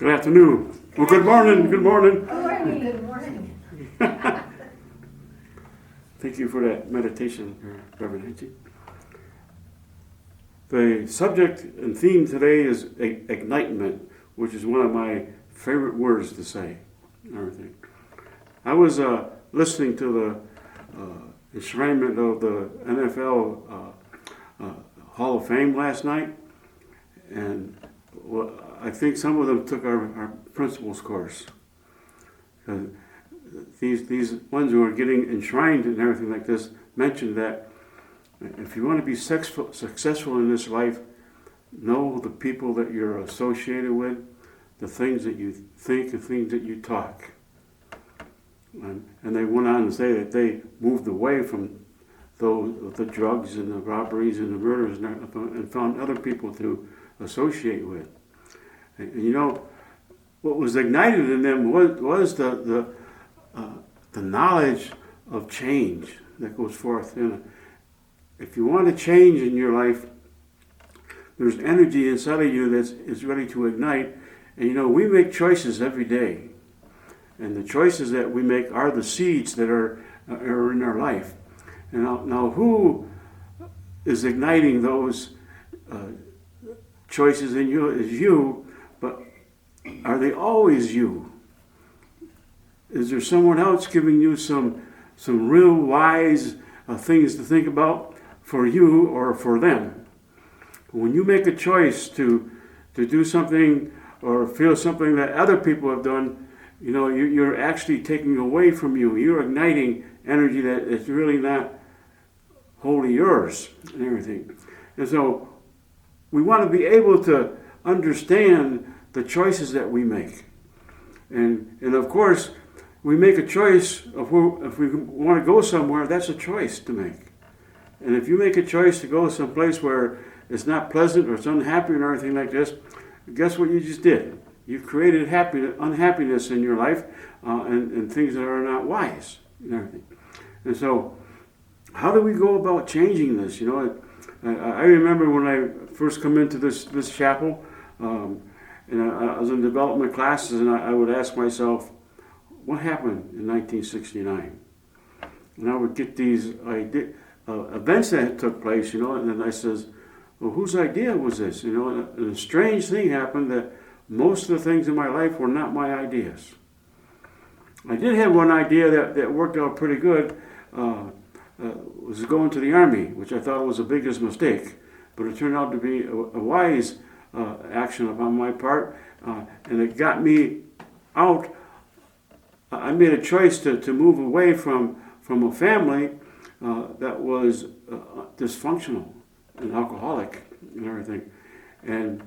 Good afternoon. Well, good morning. Good morning. Good morning. Good morning. Thank you for that meditation, Reverend Hanky. The subject and theme today is ignitement, which is one of my favorite words to say. Everything. I was listening to the enshrinement of the NFL Hall of Fame last night, and I think some of them took our principles course. These ones who are getting enshrined and everything like this mentioned that if you want to be successful in this life, know the people that you're associated with, the things that you think, the things that you talk. And they went on to say that they moved away from the drugs and the robberies and the murders and found other people to associate with. And you know, what was ignited in them was the knowledge of change that goes forth. If you want to change in your life, there's energy inside of you that is ready to ignite. And you know, we make choices every day. And the choices that we make are the seeds that are in our life. And now who is igniting those choices in you is you, but are they always you? Is there someone else giving you some real wise things to think about for you or for them? When you make a choice to do something or feel something that other people have done, you know, you're actually taking away from you. You're igniting energy that is really not wholly yours and everything. And so we want to be able to understand the choices that we make. And of course, we make a choice if we want to go somewhere, that's a choice to make. And if you make a choice to go someplace where it's not pleasant or it's unhappy or anything like this, guess what you just did? You created unhappiness in your life and things that are not wise and everything. And so, how do we go about changing this? You know, I remember when I first come into this chapel, and I was in development classes, and I would ask myself, what happened in 1969? And I would get these events that took place, you know, and then I says, well, whose idea was this? You know, and a strange thing happened that most of the things in my life were not my ideas. I did have one idea that worked out pretty good, was going to the Army, which I thought was the biggest mistake, but it turned out to be a wise action upon my part, and it got me out. I made a choice to move away from a family that was dysfunctional and alcoholic and everything. And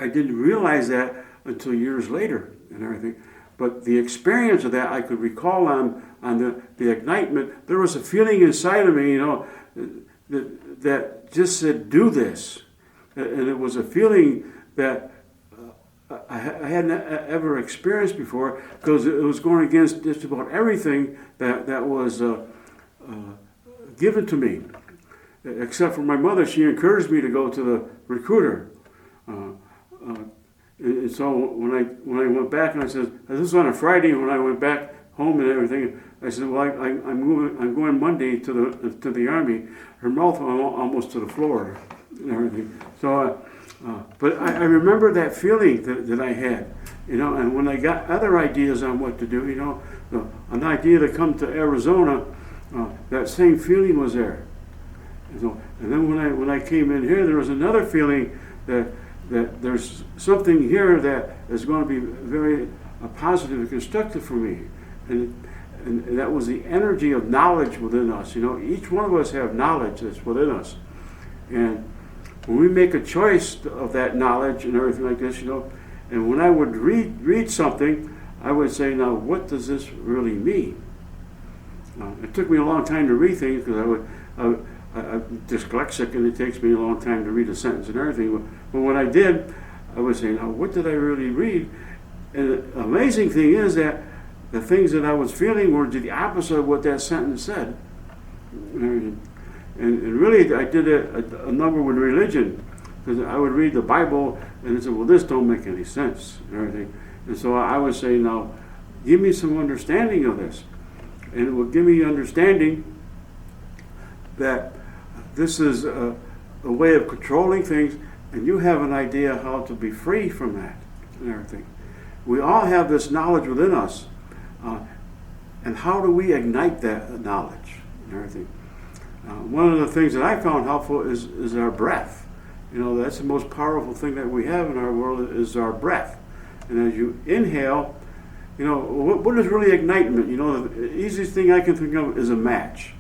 I didn't realize that until years later and everything. But the experience of that I could recall on the ignitement. There was a feeling inside of me, you know, that just said, do this. And it was a feeling that I hadn't ever experienced before, because it was going against just about everything that was given to me. Except for my mother, she encouraged me to go to the recruiter. And so when I went back and I said, this was on a Friday, when I went back home and everything, I said, well, I'm going Monday to the Army. Her mouth almost to the floor and everything. So, but I remember that feeling that I had, you know. And when I got other ideas on what to do, you know, an idea to come to Arizona, that same feeling was there. And then when I came in here, there was another feeling that there's something here that is going to be very positive and constructive for me. And that was the energy of knowledge within us. You know, each one of us have knowledge that's within us. And when we make a choice of that knowledge and everything like this, you know, and when I would read something, I would say, now, what does this really mean? It took me a long time to read things, because I'm dyslexic, and it takes me a long time to read a sentence and everything. But when I did, I would say, now, what did I really read? And the amazing thing is that the things that I was feeling were the opposite of what that sentence said. And really, I did a number with religion, because I would read the Bible and it said, well, this don't make any sense and everything. And so I would say, now, give me some understanding of this. And it would give me understanding that this is a way of controlling things, and you have an idea how to be free from that and everything. We all have this knowledge within us, and how do we ignite that knowledge and everything? One of the things that I found helpful is our breath. You know, that's the most powerful thing that we have in our world is our breath. And as you inhale, you know, what is really ignitement? You know, the easiest thing I can think of is a match.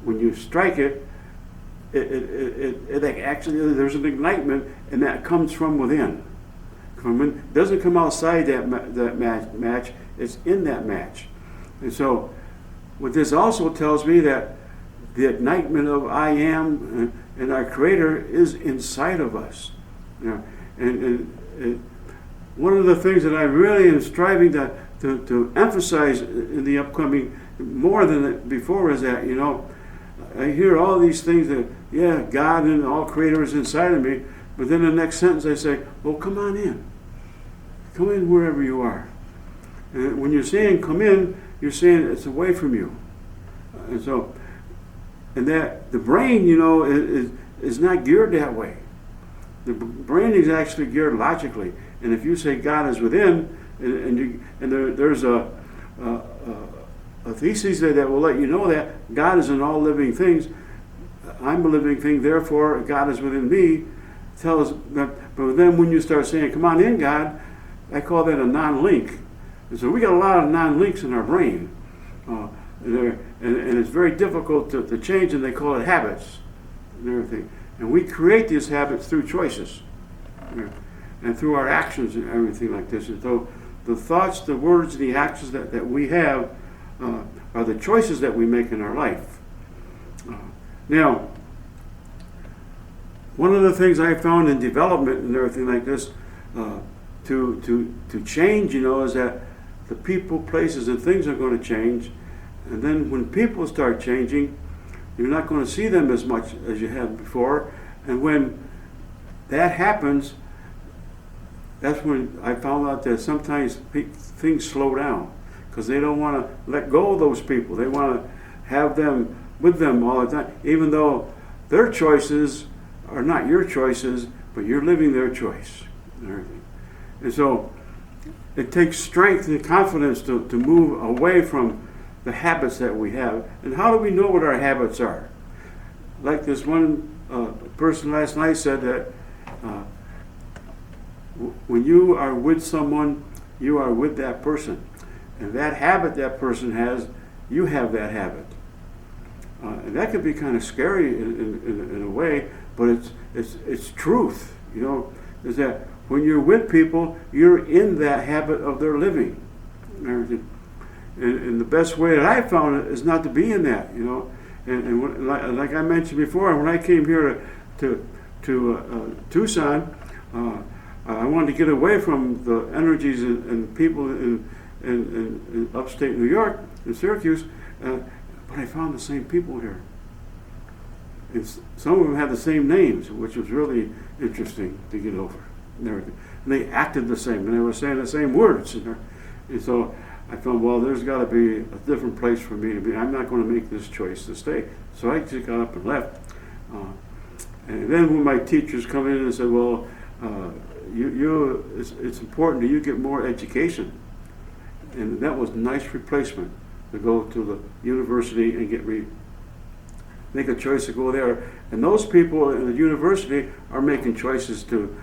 When you strike it, it actually, there's an ignitement, and that comes from within. It doesn't come outside that match, it's in that match. And so, what this also tells me that the ignitement of I am and our Creator is inside of us. You know, and one of the things that I really am striving to emphasize in the upcoming, more than before, is that, you know, I hear all these things that, yeah, God and all Creator is inside of me, but then the next sentence I say, well, come on in. Come in wherever you are. And when you're saying come in, you're saying it's away from you. And so, and that the brain, you know, is not geared that way. The brain is actually geared logically. And if you say God is within, there's a thesis that will let you know that God is in all living things. I'm a living thing, therefore God is within me. Tells that, but then when you start saying, "Come on in, God," I call that a non-link. And so we got a lot of non-links in our brain, and it's very difficult to change. And they call it habits and everything. And we create these habits through choices, and through our actions and everything like this. And so the thoughts, the words, the actions that we have are the choices that we make in our life. Now, one of the things I found in development and everything like this to change, you know, is that the people, places, and things are going to change. And then when people start changing, you're not going to see them as much as you have before. And when that happens, that's when I found out that sometimes things slow down, because they don't want to let go of those people. They want to have them with them all the time, even though their choices are not your choices, but you're living their choice and everything. And so it takes strength and confidence to move away from the habits that we have. And how do we know what our habits are? Like this one person last night said that when you are with someone, you are with that person. And that habit that person has, you have that habit. And that could be kind of scary in a way, but it's truth. You know, is that when you're with people, you're in that habit of their living. And the best way that I found it is not to be in that, you know. And like I mentioned before, when I came here to Tucson, I wanted to get away from the energies and people in upstate New York, in Syracuse, but I found the same people here. And some of them had the same names, which was really interesting to get over. And they acted the same, and they were saying the same words. And so I thought, well, there's got to be a different place for me to be. I'm not going to make this choice to stay. So I just got up and left. And then when my teachers come in and said, well, it's important that you get more education. And that was a nice replacement to go to the university and make a choice to go there. And those people in the university are making choices to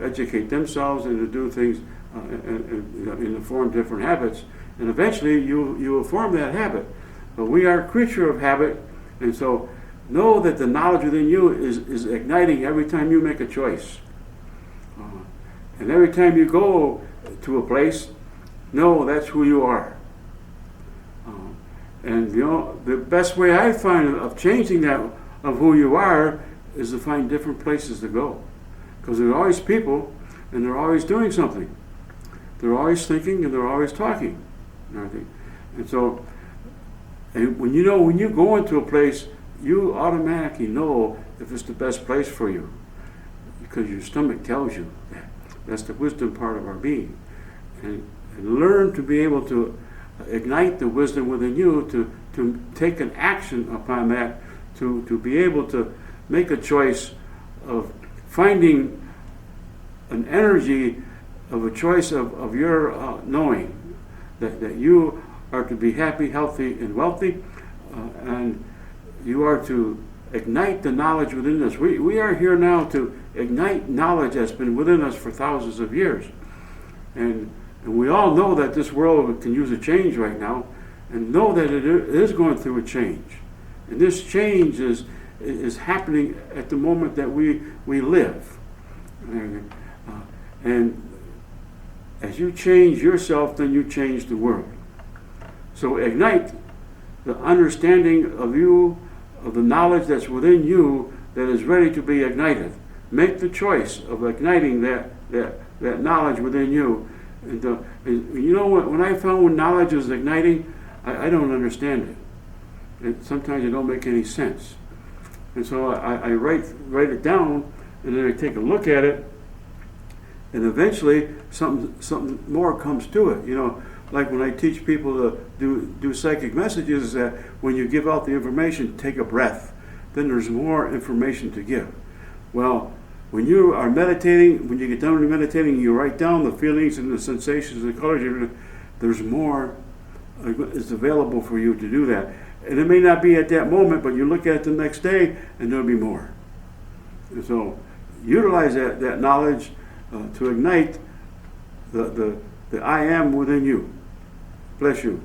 educate themselves and to do things and to form different habits. And eventually you will form that habit. But we are a creature of habit, and so know that the knowledge within you is igniting every time you make a choice. And every time you go to a place, know that's who you are. And you know, the best way I find of changing that, of who you are, is to find different places to go. Because there are always people, and they're always doing something. They're always thinking, and they're always talking. And so, and when you go into a place, you automatically know if it's the best place for you. because your stomach tells you that. That's the wisdom part of our being. And learn to be able to ignite the wisdom within you, to take an action upon that, to be able to make a choice of finding an energy of a choice of your knowing that you are to be happy, healthy, and wealthy, and you are to ignite the knowledge within us. We are here now to ignite knowledge that's been within us for thousands of years. And we all know that this world can use a change right now, and know that it is going through a change. And this change is happening at the moment that we live. And as you change yourself, then you change the world. So ignite the understanding of you, of the knowledge that's within you that is ready to be ignited. Make the choice of igniting that knowledge within you. And you know what? When I found when knowledge is igniting, I don't understand it. Sometimes it don't make any sense. And so I write it down, and then I take a look at it, and eventually something more comes to it. You know, like when I teach people to do psychic messages, that when you give out the information, take a breath. Then there's more information to give. Well, when you are meditating, when you get done meditating, you write down the feelings and the sensations and the colors. There's more is available for you to do that. And it may not be at that moment, but you look at it the next day, and there'll be more. And so utilize that knowledge to ignite the I am within you. Bless you.